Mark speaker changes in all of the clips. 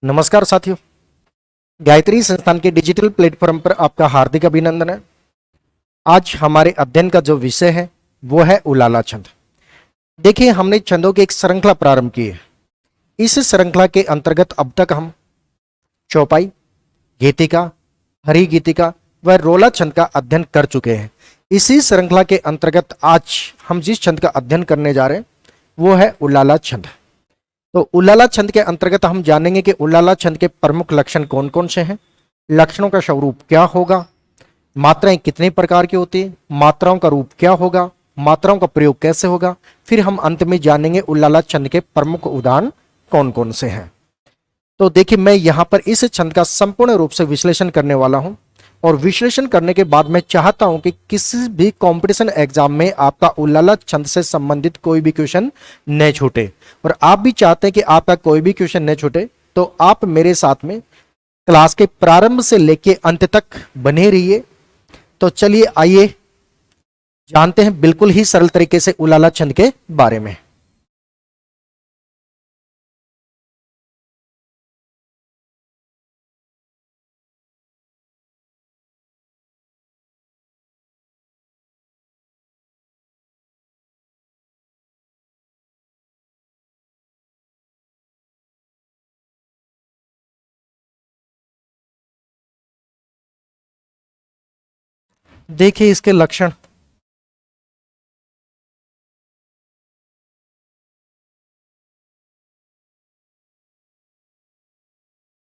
Speaker 1: नमस्कार साथियों। गायत्री संस्थान के डिजिटल प्लेटफॉर्म पर आपका हार्दिक अभिनंदन है। आज हमारे अध्ययन का जो विषय है वो है उलाला छंद। देखिए, हमने छंदों की एक श्रृंखला प्रारंभ की है। इस श्रृंखला के अंतर्गत अब तक हम चौपाई, गीतिका, हरि गीतिका व रोला छंद का अध्ययन कर चुके हैं। इसी श्रृंखला के अंतर्गत आज हम जिस छंद का अध्ययन करने जा रहे हैं वो है उलाला छंद। तो उलाला छंद के अंतर्गत हम जानेंगे कि उलाला छंद के प्रमुख लक्षण कौन कौन से हैं, लक्षणों का स्वरूप क्या होगा, मात्राएं कितने प्रकार की होती है, मात्राओं का रूप क्या होगा, मात्राओं का प्रयोग कैसे होगा, फिर हम अंत में जानेंगे उलाला छंद के प्रमुख उदाहरण कौन कौन से हैं। तो देखिए, मैं यहां पर इस छंद का संपूर्ण रूप से विश्लेषण करने वाला हूं और विश्लेषण करने के बाद मैं चाहता हूं कि किसी भी कंपटीशन एग्जाम में आपका उलाला छंद से संबंधित कोई भी क्वेश्चन न छूटे। और आप भी चाहते हैं कि आपका कोई भी क्वेश्चन न छूटे, तो आप मेरे साथ में क्लास के प्रारंभ से लेके अंत तक बने रहिए। तो चलिए आइए जानते हैं बिल्कुल ही सरल तरीके से उलाला छंद के बारे में। देखिए इसके लक्षण।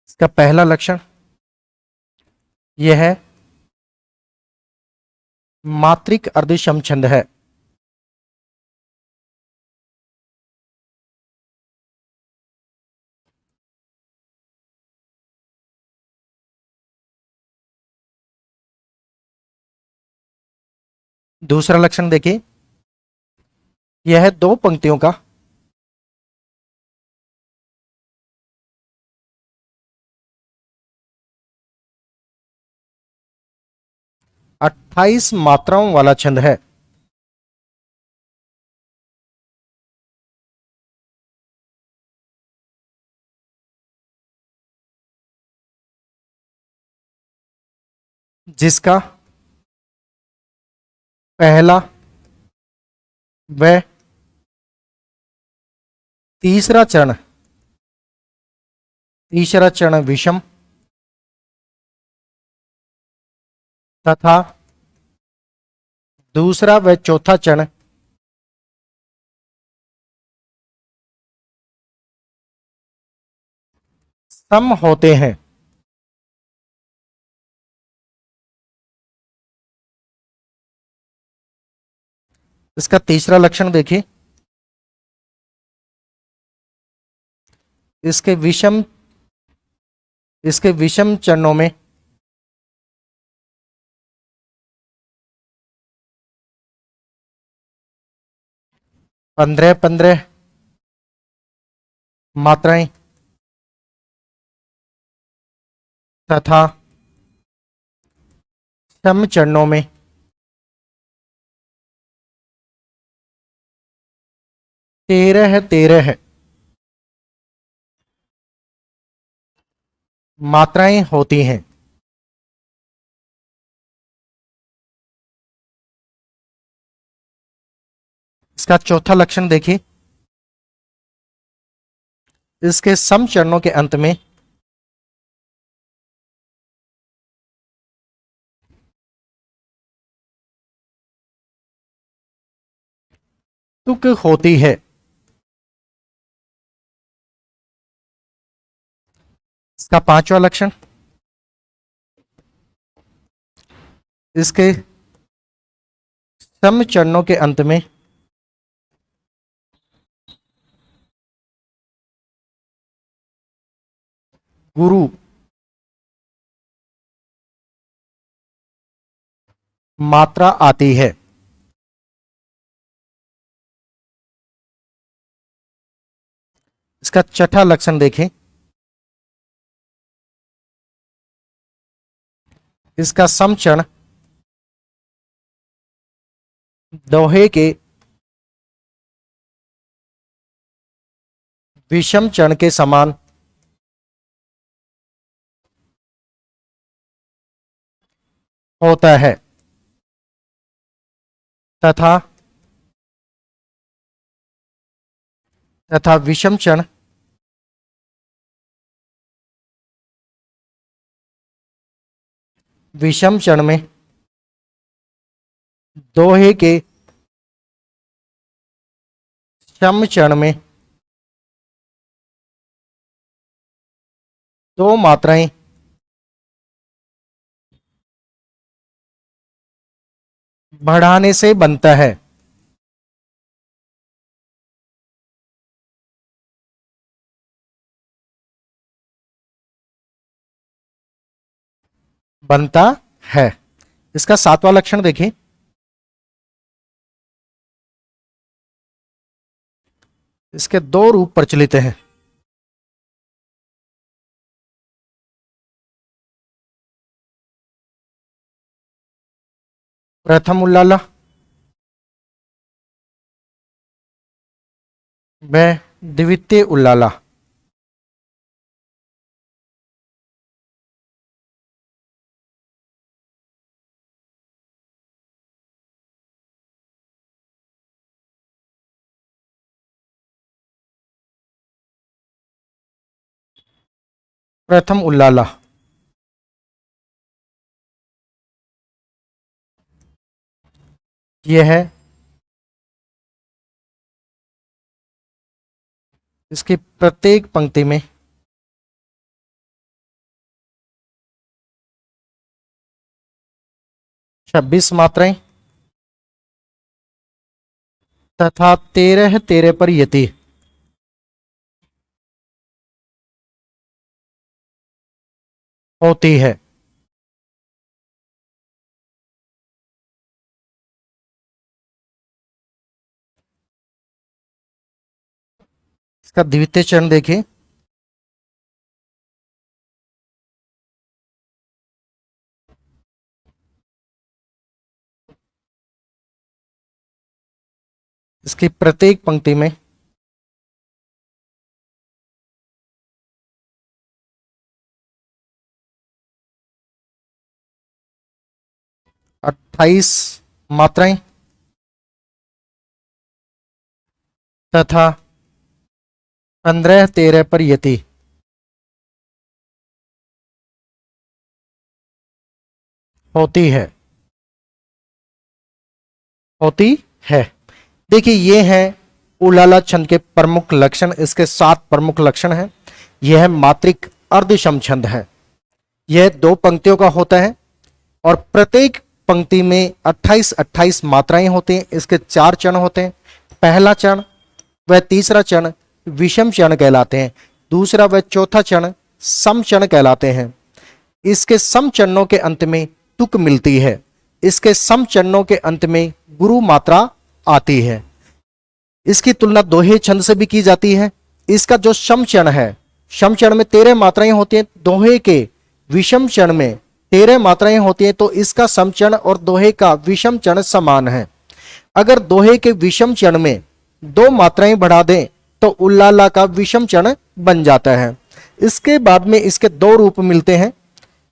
Speaker 1: इसका पहला लक्षण यह है मात्रिक अर्धसम छंद है। दूसरा लक्षण देखिए, यह है दो पंक्तियों का। अट्ठाईस मात्राओं वाला छंद है। जिसका पहला व तीसरा चरण विषम तथा दूसरा व चौथा चरण सम होते हैं। इसका तीसरा लक्षण देखिए, इसके विषम इसके विषम चरणों में 15-15 मात्राएं तथा सम चरणों में 13-13 मात्राएं होती हैं। इसका चौथा लक्षण देखिए, इसके सम चरणों के अंत में तुक होती है। इसका पांचवा लक्षण, इसके सम चरणों के अंत में गुरु मात्रा आती है। इसका छठा लक्षण देखें, इसका सम चरण दोहे के विषम चरण के समान होता है तथा विषम चरण में दोहे के सम चरण में दो मात्राएं बढ़ाने से बनता है। बनता है। इसका सातवां लक्षण देखें। इसके दो रूप प्रचलित हैं। प्रथम उल्लाला व द्वितीय उल्लाला। प्रथम उल्लाला यह है इसकी प्रत्येक पंक्ति में 26 मात्राएं तथा 13 पर यति होती है। इसका द्वितीय चरण देखिए। इसकी प्रत्येक पंक्ति में 28 मात्राएं तथा 15-13 पर यति होती है। देखिए ये है उलाला छंद के प्रमुख लक्षण। इसके 7 प्रमुख लक्षण हैं। यह मात्रिक अर्धसम छंद है। यह 2 पंक्तियों का होता है और प्रत्येक पंक्ति में 28-28 मात्राएं होती हैं। इसके 4 चरण होते हैं। पहला चरण व तीसरा चरण विषम चरण कहलाते हैं। दूसरा व चौथा चरण सम चरण कहलाते हैं। इसके सम चरणों के अंत में तुक मिलती है। इसके सम चरणों के अंत में गुरु मात्रा आती है। इसकी तुलना दोहे छंद से भी की जाती है। इसका जो सम चरण है, सम चरण में 13 मात्राएं होती हैं। दोहे के विषम चरण में 13 मात्राएं होती हैं। तो इसका सम चरण और दोहे का विषम चरण समान है। अगर दोहे के विषम चरण में 2 मात्राएं बढ़ा दें तो उल्लाला का विषम चरण बन जाता है। इसके बाद में इसके 2 रूप मिलते हैं,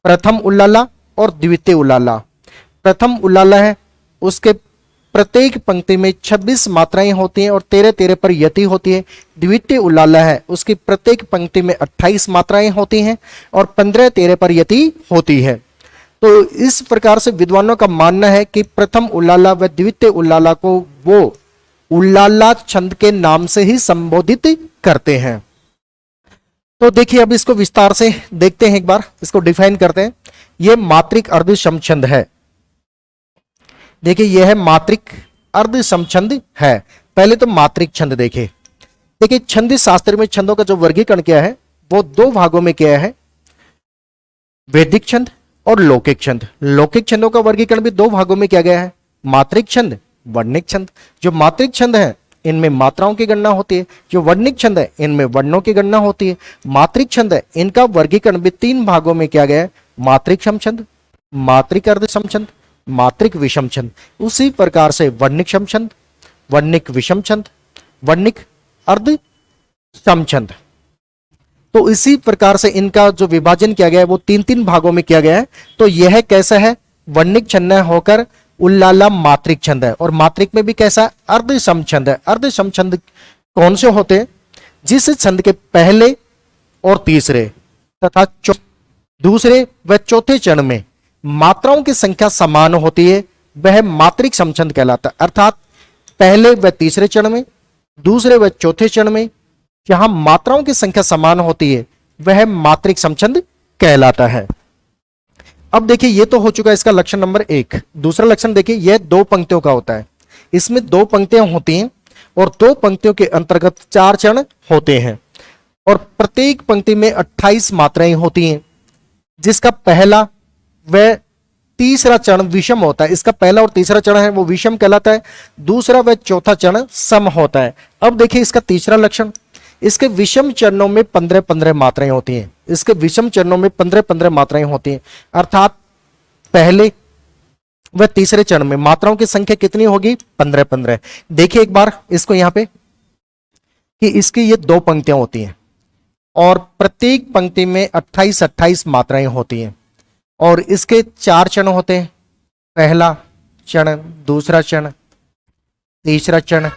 Speaker 1: प्रथम उल्लाला और द्वितीय उल्लाला। प्रथम उल्लाला है, उसके प्रत्येक पंक्ति में 26 मात्राएं होती हैं और 13-13 पर यति होती है। द्वितीय उल्लाला है, उसकी प्रत्येक पंक्ति में 28 मात्राएं होती हैं और 15-13 पर यति होती है। तो इस प्रकार से विद्वानों का मानना है कि प्रथम उल्लाला व द्वितीय उल्लाला को वो उल्लाला छंद के नाम से ही संबोधित करते हैं। तो देखिए अब इसको विस्तार से देखते हैं, एक बार इसको डिफाइन करते हैं। यह मात्रिक अर्ध सम छंद है। देखिए यह है मात्रिक अर्ध सम छंद है। पहले तो मात्रिक छंद देखें। देखिए छंद शास्त्र में छंदों का जो वर्गीकरण किया है वो 2 भागों में किया है, वैदिक छंद और लौकिक छंद। लौकिक छंदों का वर्गीकरण भी 2 भागों में किया गया है, मात्रिक छंद, वर्णिक छंद। जो मात्रिक छंद है इनमें मात्राओं की गणना होती है, जो वर्णिक छंद है इनमें वर्णों की गणना होती है। मात्रिक छंद है इनका वर्गीकरण भी 3 भागों में किया गया है, मात्रिक सम छंद, मात्रिक अर्ध सम छंद, मात्रिक विषम छंद। उसी प्रकार से वर्णिक सम छंद, वर्णिक विषम छंद, वर्णिक अर्ध सम छंद। तो इसी प्रकार से इनका जो विभाजन किया गया है वो 3-3 भागों में किया गया है। तो यह कैसा है, वर्णिक छंद होकर उल्लाला मात्रिक छंद है। और मात्रिक में भी कैसा है, अर्ध सम छंद है। अर्ध सम छंद कौन से होते हैं, जिस छंद के पहले और तीसरे तथा दूसरे व चौथे चरण में मात्राओं की संख्या समान होती है, वह मात्रिक समछंद कहलाता है। अर्थात पहले व तीसरे चरण में, दूसरे व चौथे चरण में जहां मात्राओं की संख्या समान होती है, वह मात्रिक समछंद कहलाता है। अब देखिए, यह तो हो चुका है इसका लक्षण नंबर 1। दूसरा लक्षण देखिए, यह 2 पंक्तियों का होता है। इसमें 2 पंक्तियां होती हैं और 2 पंक्तियों के अंतर्गत 4 चरण होते हैं और प्रत्येक पंक्ति में 28 मात्राएं होती हैं, जिसका पहला व तीसरा चरण विषम होता है। इसका पहला और तीसरा चरण है वो विषम कहलाता है, दूसरा व चौथा चरण सम होता है। अब देखिए इसका तीसरा लक्षण, इसके विषम चरणों में 15-15 मात्राएं होती हैं। इसके विषम चरणों में 15-15 मात्राएं होती हैं, अर्थात पहले व तीसरे चरण में मात्राओं की संख्या कितनी होगी, 15-15। देखिए एक बार इसको यहां पे कि इसकी ये 2 पंक्तियां होती हैं और प्रत्येक पंक्ति में 28-28 मात्राएं होती हैं और इसके 4 चरण होते हैं, पहला चरण, दूसरा चरण, तीसरा चरण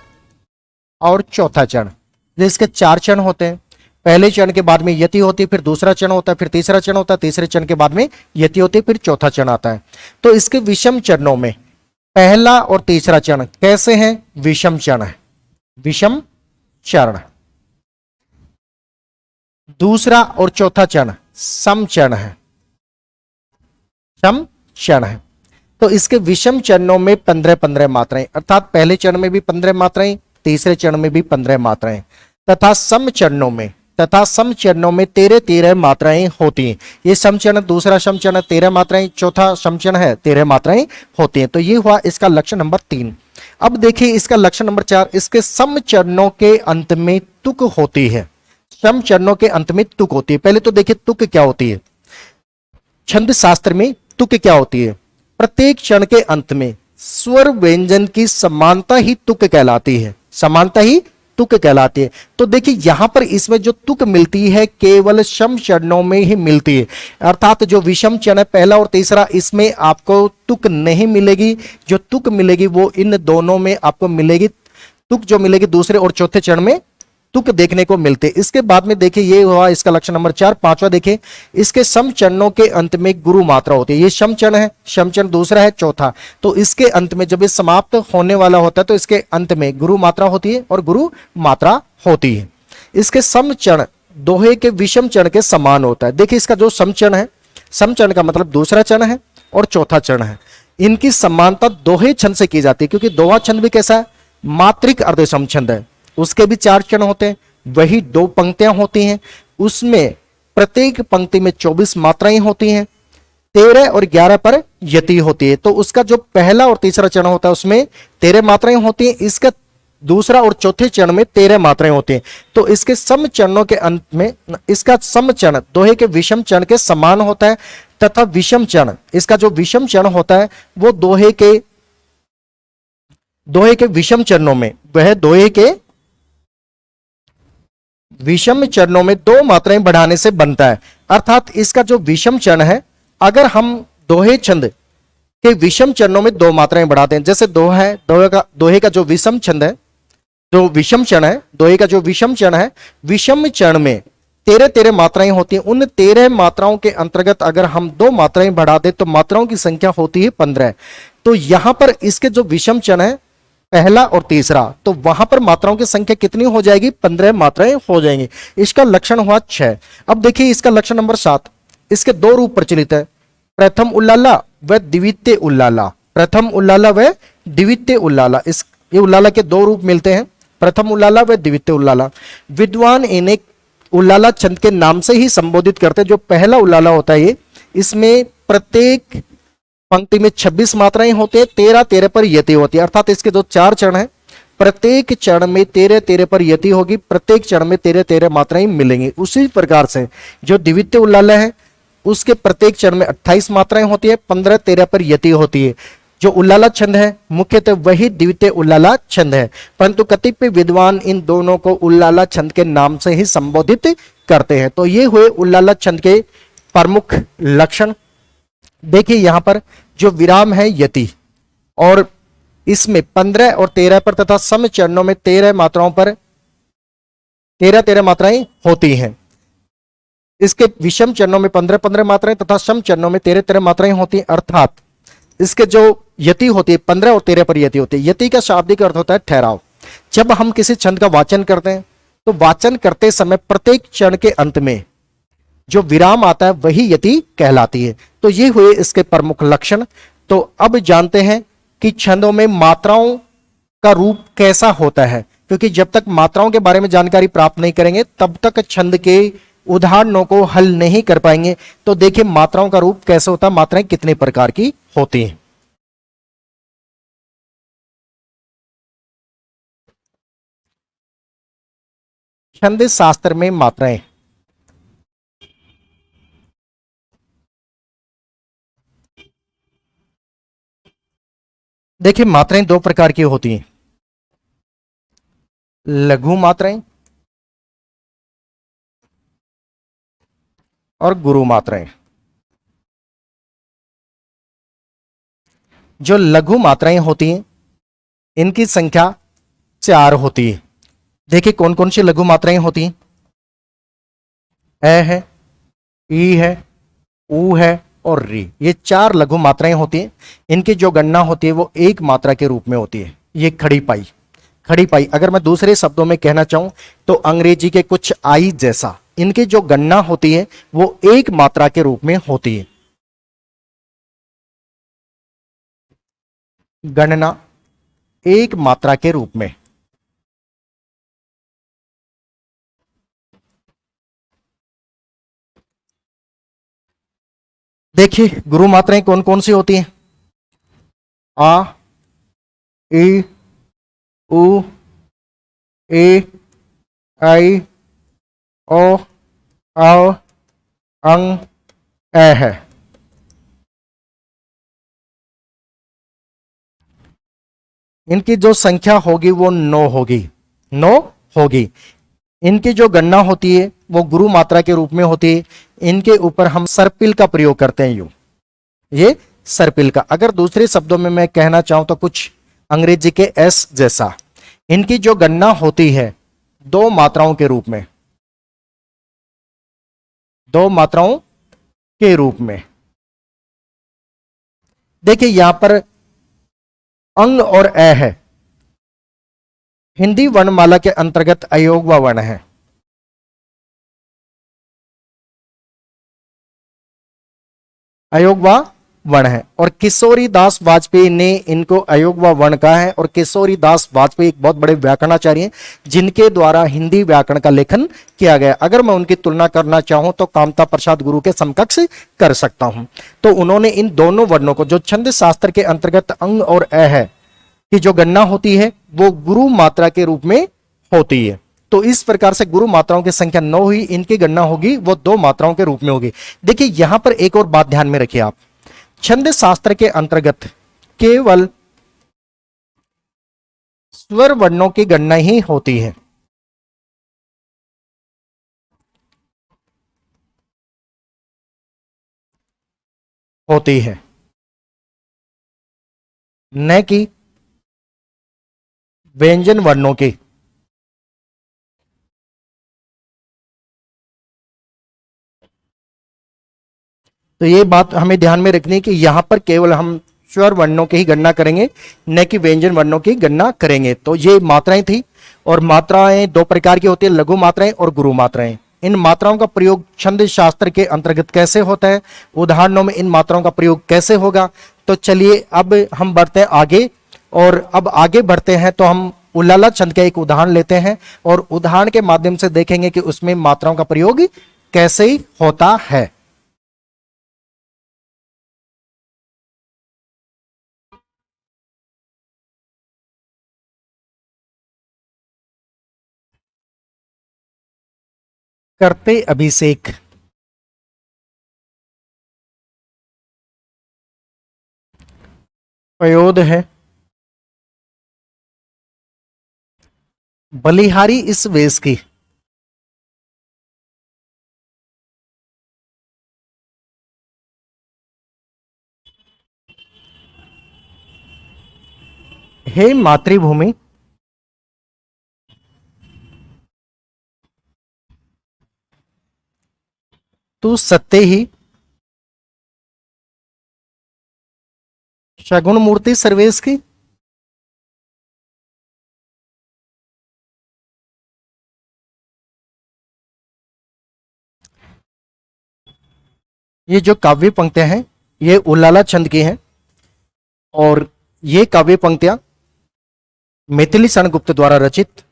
Speaker 1: और चौथा चरण। इसके 4 चरण होते हैं। पहले चरण के बाद में यति होती है, फिर दूसरा चरण होता है, फिर तीसरा चरण होता है, तीसरे चरण के बाद में यति होती है, फिर चौथा चरण आता है। तो इसके विषम चरणों में पहला और तीसरा चरण कैसे हैं, विषम चरण है, विषम चरण। दूसरा और चौथा चरण सम चरण है, सम चरण है। तो इसके विषम चरणों में 15-15 मात्राएं, अर्थात पहले चरण में भी 15 मात्राएं, तीसरे चरण में भी 15 मात्राएं, तथा सम चरणों में 13-13 मात्राएं होती हैं। ये सम चरण, दूसरा सम चरण 13 मात्राएं, चौथा सम चरण है 13 मात्राएं होती हैं। तो ये हुआ इसका लक्षण नंबर 3। अब देखिए इसका लक्षण नंबर 4, इसके सम चरणों के अंत में तुक होती है। सम चरणों के अंत में तुक होती है। पहले तो देखिए तुक क्या होती है, छंद शास्त्र में तुक क्या होती है, प्रत्येक चरण के अंत में स्वर व्यंजन की समानता ही तुक कहलाती है, समानता ही तुक कहलाती है। तो देखिए यहां पर इसमें जो तुक मिलती है केवल सम चरणों में ही मिलती है, अर्थात जो विषम चरण है पहला और तीसरा, इसमें आपको तुक नहीं मिलेगी। जो तुक मिलेगी वो इन दोनों में आपको मिलेगी। तुक जो मिलेगी दूसरे और चौथे चरण में तुक देखने को मिलते। इसके बाद में देखिए ये हुआ इसका लक्षण नंबर 4। 5वां देखिए, इसके सम चरणों के अंत में गुरु मात्रा होती है। ये सम चरण है, सम चरण दूसरा है, चौथा। तो इसके अंत में जब ये समाप्त होने वाला होता है तो इसके अंत में गुरु मात्रा होती है और गुरु मात्रा होती है। इसके सम चरण दोहे के विषम चरण के समान होता है। देखिए इसका जो सम चरण है, सम चरण का मतलब दूसरा चरण है और चौथा चरण है, इनकी समानता दोहे छंद से की जाती है, क्योंकि दोहा छंद भी कैसा है, मात्रिक अर्ध सम छंद है। उसके भी 4 चरण होते हैं, वही 2 पंक्तियां होती हैं, उसमें प्रत्येक पंक्ति में 24 मात्राएं होती हैं, 13 और 11 पर यति होती है। तो उसका जो पहला और तीसरा चरण होता है उसमें 13 मात्राएं होती हैं, इसका दूसरा और चौथे चरण में 13 मात्राएं होती हैं। तो इसके सम चरणों के अंत में इसका सम चरण दोहे के विषम चरण के समान होता है, तथा विषम चरण, इसका जो विषम चरण होता है वो दोहे के विषम चरणों में, वह दोहे के विषम चरणों में 2 मात्राएं बढ़ाने से बनता है। अर्थात इसका जो विषम चरण है, अगर हम दोहे छंद के विषम चरणों में 2 मात्राएं बढ़ाते हैं, जैसे दोहे का जो विषम छंद है, जो विषम चरण है, दोहे का जो विषम चरण है, विषम चरण में 13-13 मात्राएं होती हैं। उन 13 मात्राओं के अंतर्गत अगर हम 2 मात्राएं बढ़ा दें तो मात्राओं की संख्या होती है 15। तो यहां पर इसके जो विषम चरण है पहला और तीसरा, तो वहां पर मात्राओं की संख्या कितनी हो जाएगी, 15 मात्राएं हो जाएंगी। इसका लक्षण हुआ 6। अब देखिए इसका लक्षण नंबर 7, इसके 2 रूप प्रचलित है, प्रथम उल्लाला व द्वितीय उल्लाला। प्रथम उल्लाला व द्वितीय उल्लाला, ये उल्लाला के 2 रूप मिलते हैं, प्रथम उल्लाला व द्वितीय उल्लाला। विद्वान इन्हें उल्लाला छंद के नाम से ही संबोधित करते हैं। जो पहला उल्लाला होता है, इसमें प्रत्येक पंक्ति में 26 मात्राएं होती है, 13-13 पर यति होती है। अर्थात इसके जो 4 चरण है, प्रत्येक चरण में 13-13 पर यति होगी, प्रत्येक चरण में 13-13 मात्राएं मिलेंगी। उसी प्रकार से जो द्वितीय उल्लाला है उसके प्रत्येक चरण में 28 मात्राएं होती है, 15-13 पर यति होती है। जो उल्लाला छंद है मुख्यतः वही द्वितीय उल्लाला छंद है, परंतु कतिपय विद्वान इन दोनों को उल्लाला छंद के नाम से ही संबोधित करते हैं। तो ये हुए उल्लाला छंद के प्रमुख लक्षण। देखिए यहां पर जो विराम है यति, और इसमें 15 और 13 पर तथा सम चरणों में 13 मात्राओं पर 13 मात्राएं होती हैं। इसके विषम चरणों में 15 मात्राएं तथा सम चरणों में 13 मात्राएं होती हैं। अर्थात इसके जो यति होती है 15 और 13 पर यति होती है। यति का शाब्दिक अर्थ होता है ठहराव। जब हम किसी छंद का वाचन करते हैं तो वाचन करते समय प्रत्येक चरण के अंत में जो विराम आता है वही यति कहलाती है। तो ये हुए इसके प्रमुख लक्षण। तो अब जानते हैं कि छंदों में मात्राओं का रूप कैसा होता है, क्योंकि जब तक मात्राओं के बारे में जानकारी प्राप्त नहीं करेंगे तब तक छंद के उदाहरणों को हल नहीं कर पाएंगे। तो देखिए मात्राओं का रूप कैसे होता है, मात्राएं कितने प्रकार की होती हैं। छंद शास्त्र में मात्राएं, देखिए मात्राएं दो प्रकार की होती हैं, लघु मात्राएं और गुरु मात्राएं। जो लघु मात्राएं होती हैं इनकी संख्या 4 होती है। देखिए कौन कौन सी लघु मात्राएं होती हैं। ए है, ई है, ऊ है और री, ये 4 लघु मात्राएं होती हैं। इनकी जो गणना होती है वो एक मात्रा के रूप में होती है। ये खड़ी पाई, खड़ी पाई अगर मैं दूसरे शब्दों में कहना चाहूं तो अंग्रेजी के कुछ आई जैसा, इनकी जो गणना होती है वो एक मात्रा के रूप में होती है। गणना एक मात्रा के रूप में। देखिए गुरु मात्राएं कौन कौन सी होती हैं। आ, ई, उ, ए, आई, ओ, औ, अंग, ए है। इनकी जो संख्या होगी वो 9 होगी, 9 होगी। इनकी जो गणना होती है वो गुरु मात्रा के रूप में होती है। इनके ऊपर हम सर्पिल का प्रयोग करते हैं। ये सर्पिल का, अगर दूसरे शब्दों में मैं कहना चाहूं तो कुछ अंग्रेजी के एस जैसा। इनकी जो गणना होती है 2 मात्राओं के रूप में, 2 मात्राओं के रूप में। देखिए यहां पर अंग और ए है, हिंदी वर्णमाला के अंतर्गत अयोगवा वर्ण है। अयोगवा वर्ण है और किशोरी दास वाजपेयी ने इनको अयोगवा वर्ण कहा है। और किशोरी दास वाजपेयी एक बहुत बड़े व्याकरणाचार्य हैं जिनके द्वारा हिंदी व्याकरण का लेखन किया गया। अगर मैं उनकी तुलना करना चाहूं तो कामता प्रसाद गुरु के समकक्ष कर सकता हूं। तो उन्होंने इन दोनों वर्णों को, जो छंद शास्त्र के अंतर्गत अंग और अ है की जो गणना होती है वो गुरु मात्रा के रूप में होती है। तो इस प्रकार से गुरु मात्राओं की संख्या 9 हुई, इनकी गणना होगी वो 2 मात्राओं के रूप में होगी। देखिए यहां पर एक और बात ध्यान में रखिए आप, छंद शास्त्र के अंतर्गत केवल स्वर वर्णों की गणना ही होती है। होती है, न कि व्यंजन वर्णों की। तो ये बात हमें ध्यान में रखनी है कि यहां पर केवल हम स्वर वर्णों की ही गणना करेंगे, न कि व्यंजन वर्णों की गणना करेंगे। तो ये मात्राएं थी, और मात्राएं 2 प्रकार की होती है, लघु मात्राएं और गुरु मात्राएं। इन मात्राओं का प्रयोग छंद शास्त्र के अंतर्गत कैसे होता है, उदाहरणों में इन मात्राओं का प्रयोग कैसे होगा। तो चलिए अब हम बढ़ते हैं आगे, और अब आगे बढ़ते हैं तो हम उलाला छंद का एक उदाहरण लेते हैं और उदाहरण के माध्यम से देखेंगे कि उसमें मात्राओं का प्रयोग कैसे होता है। करते अभिषेक, पयोद है, बलिहारी इस वेश की। हे मातृभूमि तू सत्य ही सगुण मूर्ति सर्वेश की। ये जो काव्य पंक्तियां हैं ये उल्लाला छंद की हैं और ये काव्य पंक्तियां मैथिली शरण गुप्त द्वारा रचित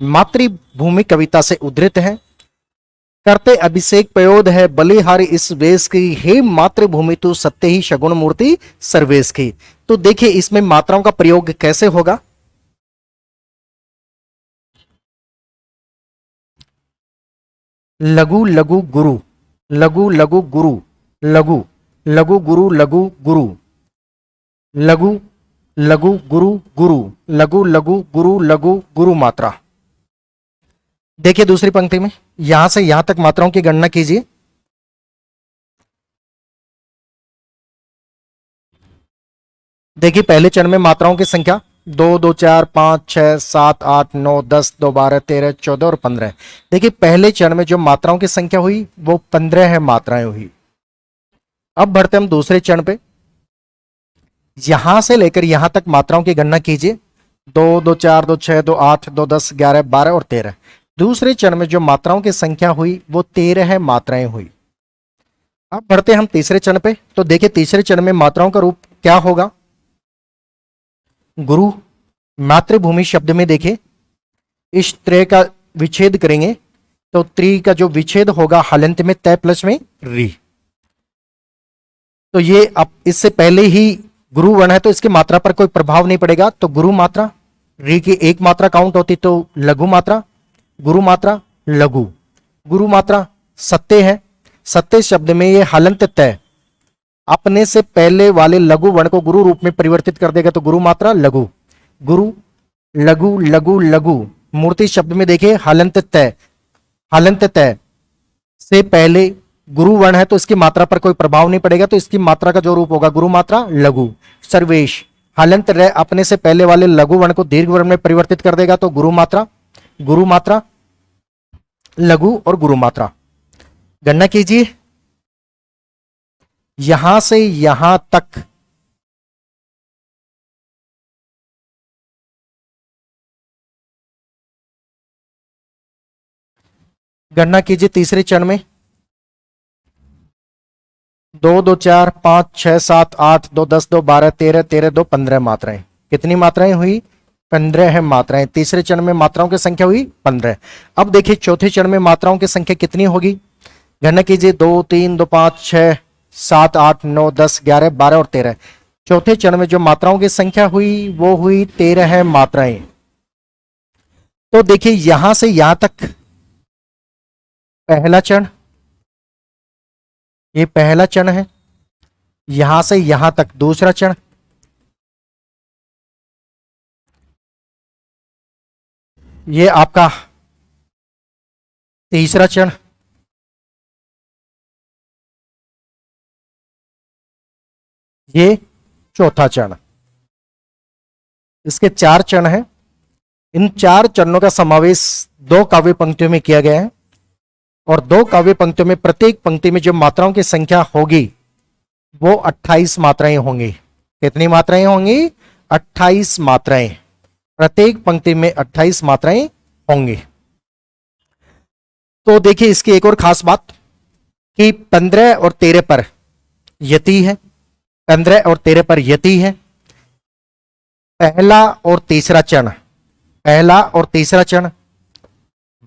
Speaker 1: मातृभूमि कविता से उद्धृत हैं। करते अभिषेक पयोद है बलिहारी इस वेश की, हे मातृभूमि तू सत्य ही सगुण मूर्ति सर्वेश की। तो देखिए इसमें मात्राओं का प्रयोग कैसे होगा। लघु लघु गुरु, लघु लघु गुरु, लघु लघु गुरु, लघु गुरु, लघु लघु गुरु, गुरु लघु लघु गुरु, लघु गुरु मात्रा। देखिए दूसरी पंक्ति में यहां से यहां तक मात्राओं की गणना कीजिए। देखिए पहले चरण में मात्राओं की संख्या 2 2 4 5 6 7 8 9 10 2 12 13 14 और 15। देखिए पहले चरण में जो मात्राओं की संख्या हुई वो 15 है मात्राएं हुई। अब बढ़ते हम दूसरे चरण पे। यहां से लेकर यहां तक मात्राओं की गणना कीजिए। 2 2 4 2 6 2 8 2 10 11 12 और 13। दूसरे चरण में जो मात्राओं की संख्या हुई वो 13 है मात्राएं हुई। अब बढ़ते हम तीसरे चरण पे। तो देखिए तीसरे चरण में मात्राओं का रूप क्या होगा। गुरु मातृभूमि शब्द में देखिए इस त्रय का विच्छेद करेंगे तो त्रि का जो विच्छेद होगा हलंत में तय प्लस में री। तो ये अब इससे पहले ही गुरु वर्ण है तो इसकी मात्रा पर कोई प्रभाव नहीं पड़ेगा। तो गुरु मात्रा, री की एक मात्रा काउंट होती तो लघु मात्रा, गुरु मात्रा लघु, गुरु मात्रा सत्य है। सत्य शब्द में ये हलंत तय अपने से पहले वाले लघु वर्ण को गुरु रूप में परिवर्तित कर देगा तो गुरु मात्रा लघु, गुरु लघु लघु लघु। मूर्ति शब्द में देखिए हलंत तय, हलंत तय से पहले गुरु वर्ण है तो इसकी मात्रा पर कोई प्रभाव नहीं पड़ेगा तो इसकी मात्रा का जो रूप होगा गुरु मात्रा लघु। सर्वेश हलंत रह अपने से पहले वाले लघु वर्ण को दीर्घ वर्ण में परिवर्तित कर देगा तो गुरु मात्रा लघु और गुरु मात्रा। गणना कीजिए यहां से यहां तक गणना कीजिए। तीसरे चरण में 2 2 4 5 6 7 8 2 10 2 12 13 13 2 15 मात्राएं। कितनी मात्राएं हुई 15 है मात्राएं। तीसरे चरण में मात्राओं की संख्या हुई 15। अब देखिए चौथे चरण में मात्राओं की संख्या कितनी होगी। गणना कीजिए 2 3 2 5 6 7 8 9 10 11 12 और 13। चौथे चरण में जो मात्राओं की संख्या हुई वो हुई 13 है मात्राएं। तो देखिए यहां से यहां तक पहला चरण, ये पहला चरण है। यहां से यहां तक दूसरा चरण, ये आपका तीसरा चरण, ये चौथा चरण। इसके 4 चरण हैं। इन 4 चरणों का समावेश 2 काव्य पंक्तियों में किया गया है और 2 काव्य पंक्तियों में प्रत्येक पंक्ति में जो मात्राओं की संख्या होगी वो 28 मात्राएं होंगी। कितनी मात्राएं होंगी 28 मात्राएं। प्रत्येक पंक्ति में 28 मात्राएं होंगी। तो देखिए इसकी एक और खास बात कि 15 और 13 पर यति है, 15 और 13 पर यति है। पहला और तीसरा चरण, पहला और तीसरा चरण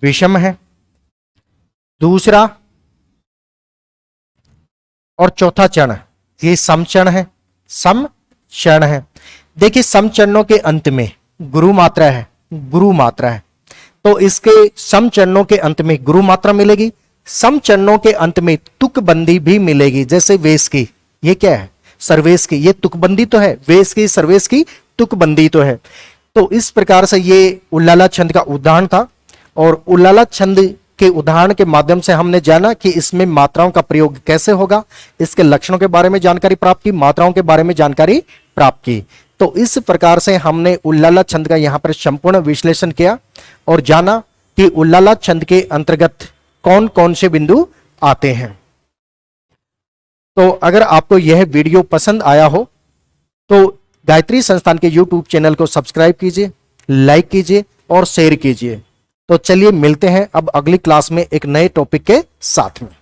Speaker 1: विषम है। दूसरा और चौथा चरण ये समचरण है, समचरण है। देखिए समचरणों के अंत में गुरु मात्रा है, गुरु मात्रा है तो इसके समचरणों के अंत में गुरु मात्रा मिलेगी। समचरणों के अंत में तुकबंदी भी मिलेगी। जैसे वेश की, ये क्या है सर्वेश की, ये तुकबंदी तो है। वेश की सर्वेश की तुकबंदी तो है। तो इस प्रकार से ये उल्लाला छंद का उदाहरण था और उल्लाला छंद के उदाहरण के माध्यम से हमने जाना कि इसमें मात्राओं का प्रयोग कैसे होगा, इसके लक्षणों के बारे में जानकारी प्राप्त की, मात्राओं के बारे में जानकारी प्राप्त की। तो इस प्रकार से हमने उल्लाला छंद का यहां पर संपूर्ण विश्लेषण किया और जाना कि उल्लाला छंद के अंतर्गत कौन कौन से बिंदु आते हैं। तो अगर आपको यह वीडियो पसंद आया हो तो गायत्री संस्थान के YouTube चैनल को सब्सक्राइब कीजिए, लाइक कीजिए और शेयर कीजिए। तो चलिए मिलते हैं अब अगली क्लास में एक नए टॉपिक के साथ में।